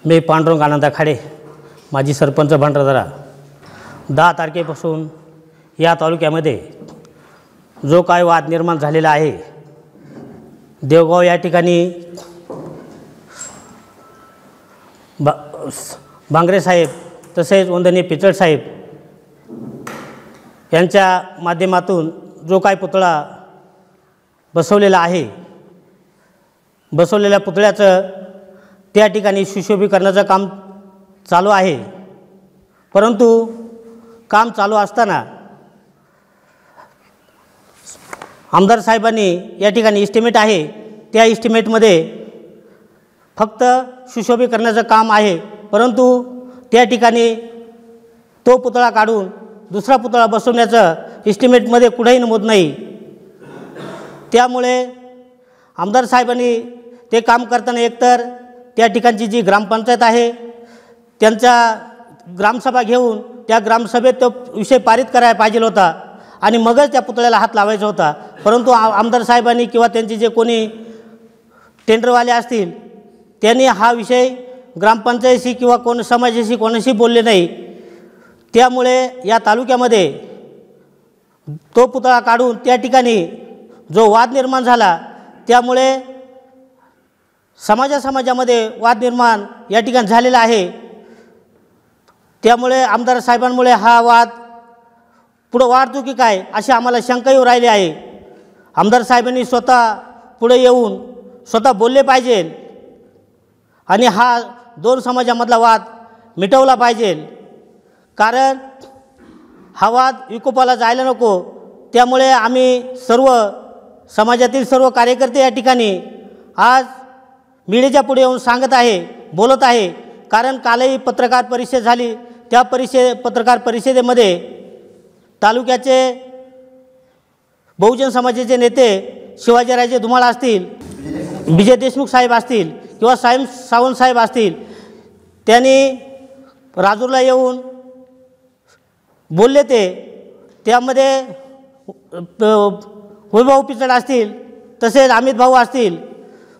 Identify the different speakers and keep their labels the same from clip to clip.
Speaker 1: मी पांडुरंग आनंद खाडे, माजी सरपंच भंडारदरा. 10 तारखेपासून या तालुक्यामध्ये जो काय वाद निर्माण झालेला आहे, देवगाव या ठिकाणी भांगरे साहेब तसेच वंदनीय पिचड साहेब यांच्या माध्यमातून जो काय पुतळा बसवलेला आहे, बसवलेल्या पुतळ्याचं त्या ठिकाणी सुशोभीकरणाचं काम चालू आहे. परंतु काम चालू असताना आमदार साहेबांनी या ठिकाणी इस्टिमेट आहे, त्या इस्टिमेटमध्ये फक्त सुशोभीकरणाचं काम आहे, परंतु त्या ठिकाणी तो पुतळा काढून दुसरा पुतळा बसवण्याचं इस्टिमेटमध्ये कुठेही नमूद नाही. त्यामुळे आमदार साहेबांनी ते काम करताना एकतर त्या ठिकाणची जी ग्रामपंचायत आहे त्यांचा ग्रामसभा घेऊन त्या ग्रामसभेत तो विषय पारित करायला पाहिजे होता आणि मगच त्या पुतळ्याला हात लावायचा होता. परंतु आमदार साहेबांनी किंवा त्यांचे जे कोणी टेंडरवाले असतील त्यांनी हा विषय ग्रामपंचायतीशी किंवा कोण समाजाशी कोणाशी बोलले नाही. त्यामुळे या तालुक्यामध्ये तो पुतळा काढून त्या ठिकाणी जो वाद निर्माण झाला, त्यामुळे समाजामध्ये वाद निर्माण या ठिकाणी झालेला आहे. त्यामुळे आमदार साहेबांमुळे हा वाद पुढं वाढतो की काय अशी आम्हाला शंका येऊ राहिली आहे. आमदार साहेबांनी स्वतः पुढे येऊन स्वतः बोलले पाहिजे आणि हा 2 समाजामधला वाद मिटवला पाहिजे, कारण हा वाद विकोपाला जायला नको. त्यामुळे आम्ही सर्व समाजातील सर्व कार्यकर्ते या ठिकाणी आज मीडियाच्या पुढे येऊन सांगत आहे, बोलत आहे. कारण कालही पत्रकार परिषद झाली, त्या पत्रकार परिषदेमध्ये तालुक्याचे बहुजन समाजाचे नेते शिवाजीराजे धुमाळ असतील, विजय देशमुख साहेब असतील किंवा सावंत साहेब असतील, त्यांनी राजूरला येऊन बोलले. त्यामध्ये वैभव पिचड असतील तसेच अमित भाऊ असतील,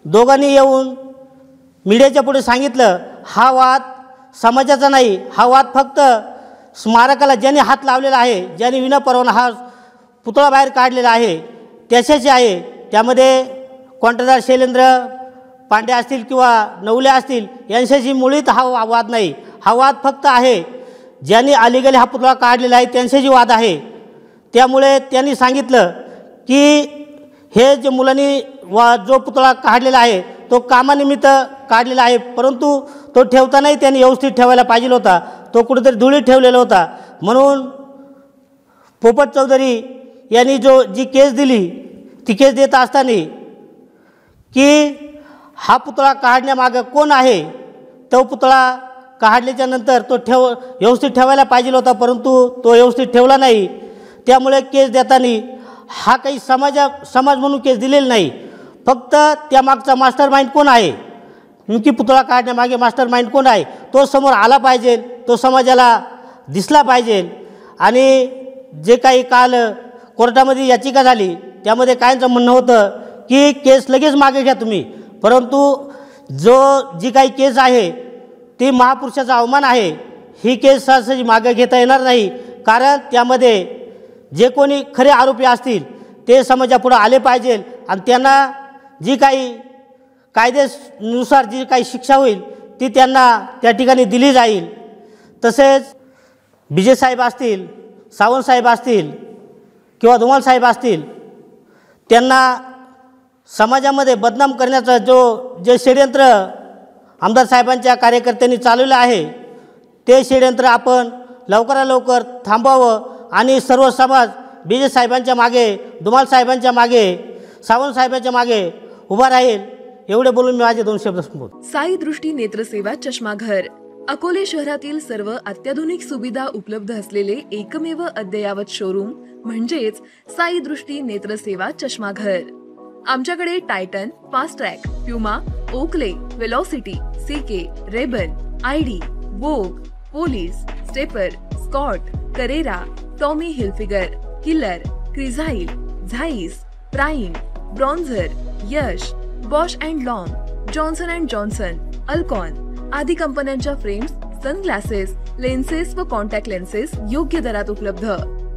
Speaker 1: दोघांनी येऊन मीडियाच्या पुढे सांगितलं हा वाद समाजाचा नाही, हा वाद फक्त स्मारकाला ज्यांनी हात लावलेला आहे, ज्यांनी विनापरवाना हा पुतळा बाहेर काढलेला आहे त्याच्याशी आहे. त्यामध्ये कॉन्ट्रॅक्टर शैलेंद्र पांडे असतील किंवा नवले असतील यांच्याशी मुळीच हा वाद नाही. हा वाद फक्त आहे ज्यांनी अलीगली हा पुतळा काढलेला आहे त्यांच्याशी वाद आहे. त्यामुळे त्यांनी सांगितलं की हे जे मुलांनी जो पुतळा काढलेला आहे तो कामानिमित्त काढलेला आहे, परंतु तो ठेवतानाही त्यांनी व्यवस्थित ठेवायला पाहिजे होता, तो कुठेतरी धुळीत ठेवलेला होता. म्हणून पोपट चौधरी यांनी जी केस दिली ती केस देत असताना की हा पुतळा काढण्यामागं कोण आहे, तो पुतळा काढल्याच्या नंतर तो व्यवस्थित ठेवायला पाहिजे होता, परंतु तो व्यवस्थित ठेवला नाही. त्यामुळे केस देताना हा काही समाज म्हणून केस दिलेला नाही, फक्त त्यामागचा मास्टर माइंड कोण आहे, नेमकी पुतळा काढण्यामागे मास्टर माइंड कोण आहे तो समोर आला पाहिजे, तो समाजाला दिसला पाहिजे. आणि जे काही काल कोर्टामध्ये याचिका झाली त्यामध्ये कायचं म्हणणं होतं की केस लगेच मागे घ्या तुम्ही, परंतु जी काही केस आहे ती महापुरुषाचा अवमान आहे, ही केस सहज मागे घेता येणार नाही. कारण त्यामध्ये जे कोणी खरे आरोपी असतील ते समाजापुढे आले पाहिजे आणि त्यांना जी काही कायद्यानुसार जी काही शिक्षा होईल ती त्यांना त्या ठिकाणी दिली जाईल. तसेच विजय साहेब असतील, सावंत साहेब असतील किंवा धुमाळ साहेब असतील, त्यांना समाजामध्ये बदनाम करण्याचं जे षडयंत्र आमदार साहेबांच्या कार्यकर्त्यांनी चालवलं आहे ते षडयंत्र आपण लवकरात लवकर थांबवावं आणि सर्व समाज विजय साहेबांच्या मागे, धुमाळ साहेबांच्या मागे, सावंत साहेबांच्या मागे उभा राहील. एवढे बोलून मी माझे 2 शब्द संपवतो.
Speaker 2: साई दृष्टी नेत्रसेवा चष्माघर अकोले शहरातील सर्व अत्याधुनिक सुविधा उपलब्ध असलेले एकमेव अद्ययावत शोरूम म्हणजेच साई दृष्टी नेत्रसेवा चष्माघर. आमच्याकडे Titan, Fastrack, Puma, Oakley, Velocity, CK, Ray Ban, ID, Vogue, Police, Stepper, Scott, Carrera, Tommy Hilfiger, Killer, Crizal, Zeiss, Prime, Bronzer, Yash, Bausch and Lomb, Johnson and Johnson, Alcon, आदी कंपन्यांच्या फ्रेम्स, सनग्लासेस, लेन्सेस व contact lenses योग्य दरात उपलब्ध.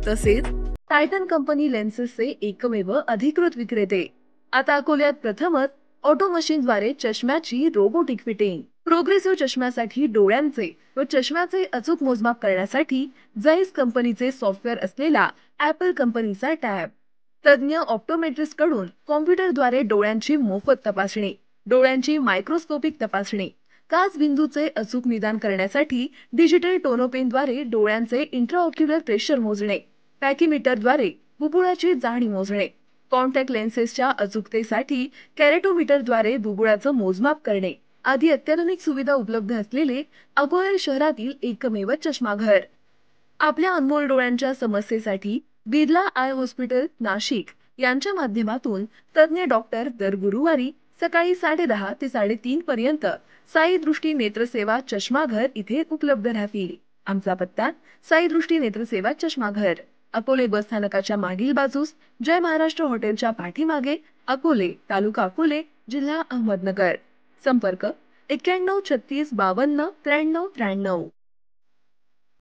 Speaker 2: तसेच Titan company लेन्सेसचे एकमेव अधिकृत विक्रेते. आता अकोल्यात प्रथमच ऑटो मशीनद्वारे चष्म्याची रोबोटिक फिटिंग. प्रोग्रेसिव्ह चष्म्यासाठी डोळ्यांचे व चष्म्याचे अचूक मोजमाप करण्यासाठी जैस कंपनीचे सॉफ्टवेअर असलेला ॲपल कंपनीचा टॅब. तज्ञ ऑप्टोमेट्रिस्ट कडून कॉम्प्युटरद्वारे डोळ्यांची मोफत तपासणी, डोळ्यांची मायक्रोस्कोपिक तपासणी, काच बिंदूचे अचूक निदान करण्यासाठी डिजिटल टोनोपेनद्वारे डोळ्यांचे इंट्राऑक्युलर प्रेशर मोजणे, पॅकीमीटरद्वारे बुबुळाची जाडी मोजणे, कॉन्टॅक्ट लेन्सेसच्या अचूकतेसाठी कॅरेटोमीटरद्वारे बुबुळाचं मोजमाप करणे आदी अत्याधुनिक सुविधा उपलब्ध असलेले अकोला शहरातील एकमेव चष्माघर. आपल्या अनमोल डोळ्यांच्या समस्येसाठी बिर्ला आय हॉस्पिटल नाशिक यांच्या माध्यमातून तज्ञ डॉक्टर दर गुरुवारी सकाळी 10:30 ते 3:30 पर्यंत साई दृष्टी नेत्रसेवा चष्माघर इथे उपलब्ध राहतील. आमचा पत्ता साई दृष्टी नेत्रसेवा चष्माघर, अकोले बस स्थानकाच्या मागील बाजूस, जय महाराष्ट्र हॉटेलच्या पाठीमागे, अकोले, तालुका अकोले, जिल्हा अहमदनगर. संपर्क 91 36 52 93 93.